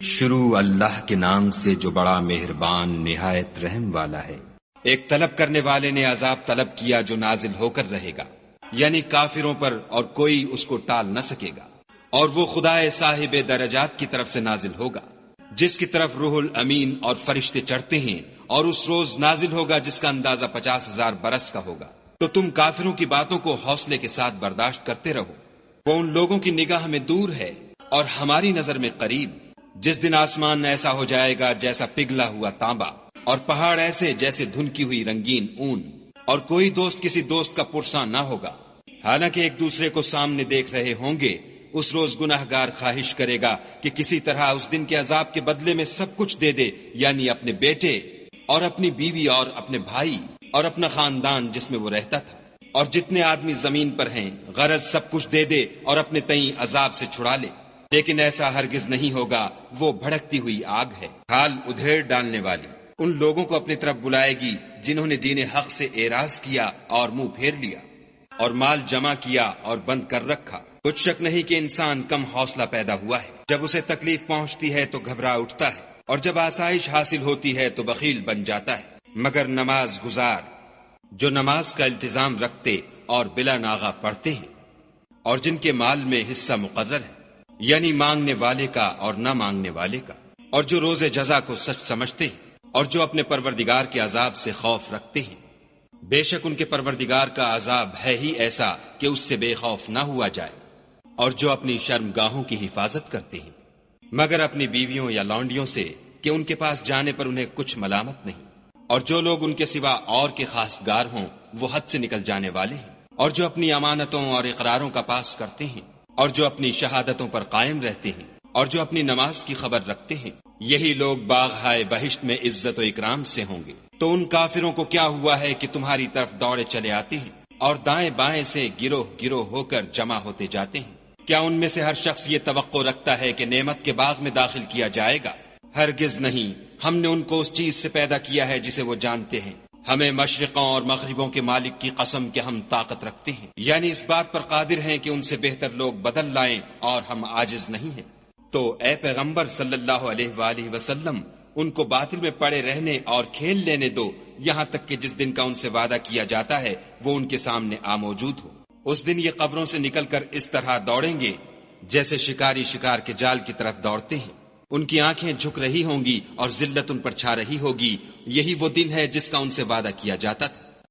شروع اللہ کے نام سے جو بڑا مہربان نہایت رحم والا ہے۔ ایک طلب کرنے والے نے عذاب طلب کیا جو نازل ہو کر رہے گا، یعنی کافروں پر، اور کوئی اس کو ٹال نہ سکے گا، اور وہ خدائے صاحب درجات کی طرف سے نازل ہوگا جس کی طرف روح الامین اور فرشتے چڑھتے ہیں، اور اس روز نازل ہوگا جس کا اندازہ 50,000 برس کا ہوگا۔ تو تم کافروں کی باتوں کو حوصلے کے ساتھ برداشت کرتے رہو، وہ ان لوگوں کی نگاہ میں دور ہے اور ہماری نظر میں قریب۔ جس دن آسمان ایسا ہو جائے گا جیسا پگھلا ہوا تانبا، اور پہاڑ ایسے جیسے دھنکی ہوئی رنگین اون، اور کوئی دوست کسی دوست کا پرساں نہ ہوگا، حالانکہ ایک دوسرے کو سامنے دیکھ رہے ہوں گے۔ اس روز گناہگار خواہش کرے گا کہ کسی طرح اس دن کے عذاب کے بدلے میں سب کچھ دے دے، یعنی اپنے بیٹے اور اپنی بیوی اور اپنے بھائی اور اپنا خاندان جس میں وہ رہتا تھا، اور جتنے آدمی زمین پر ہیں، غرض سب کچھ دے دے اور اپنے تئیں عذاب سے چھڑا لے۔ لیکن ایسا ہرگز نہیں ہوگا، وہ بھڑکتی ہوئی آگ ہے، حال ادھیڑ ڈالنے والی۔ ان لوگوں کو اپنی طرف بلائے گی جنہوں نے دین حق سے اعراض کیا اور منہ پھیر لیا، اور مال جمع کیا اور بند کر رکھا۔ کچھ شک نہیں کہ انسان کم حوصلہ پیدا ہوا ہے، جب اسے تکلیف پہنچتی ہے تو گھبرا اٹھتا ہے، اور جب آسائش حاصل ہوتی ہے تو بخیل بن جاتا ہے۔ مگر نماز گزار جو نماز کا التزام رکھتے اور بلا ناغہ پڑھتے ہیں، اور جن کے مال میں حصہ مقرر ہے، یعنی مانگنے والے کا اور نہ مانگنے والے کا، اور جو روز جزا کو سچ سمجھتے ہیں، اور جو اپنے پروردگار کے عذاب سے خوف رکھتے ہیں۔ بے شک ان کے پروردگار کا عذاب ہے ہی ایسا کہ اس سے بے خوف نہ ہوا جائے، اور جو اپنی شرمگاہوں کی حفاظت کرتے ہیں، مگر اپنی بیویوں یا لونڈیوں سے کہ ان کے پاس جانے پر انہیں کچھ ملامت نہیں، اور جو لوگ ان کے سوا اور کے خاصگار ہوں وہ حد سے نکل جانے والے ہیں، اور جو اپنی امانتوں اور اقراروں کا پاس کرتے ہیں، اور جو اپنی شہادتوں پر قائم رہتے ہیں، اور جو اپنی نماز کی خبر رکھتے ہیں، یہی لوگ باغ بہشت میں عزت و اکرام سے ہوں گے۔ تو ان کافروں کو کیا ہوا ہے کہ تمہاری طرف دوڑے چلے آتے ہیں، اور دائیں بائیں سے گروہ گروہ ہو کر جمع ہوتے جاتے ہیں؟ کیا ان میں سے ہر شخص یہ توقع رکھتا ہے کہ نعمت کے باغ میں داخل کیا جائے گا؟ ہرگز نہیں، ہم نے ان کو اس چیز سے پیدا کیا ہے جسے وہ جانتے ہیں۔ ہمیں مشرقوں اور مغربوں کے مالک کی قسم کہ ہم طاقت رکھتے ہیں، یعنی اس بات پر قادر ہیں کہ ان سے بہتر لوگ بدل لائیں، اور ہم عاجز نہیں ہیں۔ تو اے پیغمبر صلی اللہ علیہ وآلہ وسلم، ان کو باطل میں پڑے رہنے اور کھیل لینے دو، یہاں تک کہ جس دن کا ان سے وعدہ کیا جاتا ہے وہ ان کے سامنے موجود ہو۔ اس دن یہ قبروں سے نکل کر اس طرح دوڑیں گے جیسے شکاری شکار کے جال کی طرف دوڑتے ہیں۔ ان کی آنکھیں جھک رہی ہوں گی اور ذلت ان پر چھا رہی ہوگی۔ یہی وہ دن ہے جس کا ان سے وعدہ کیا جاتا تھا۔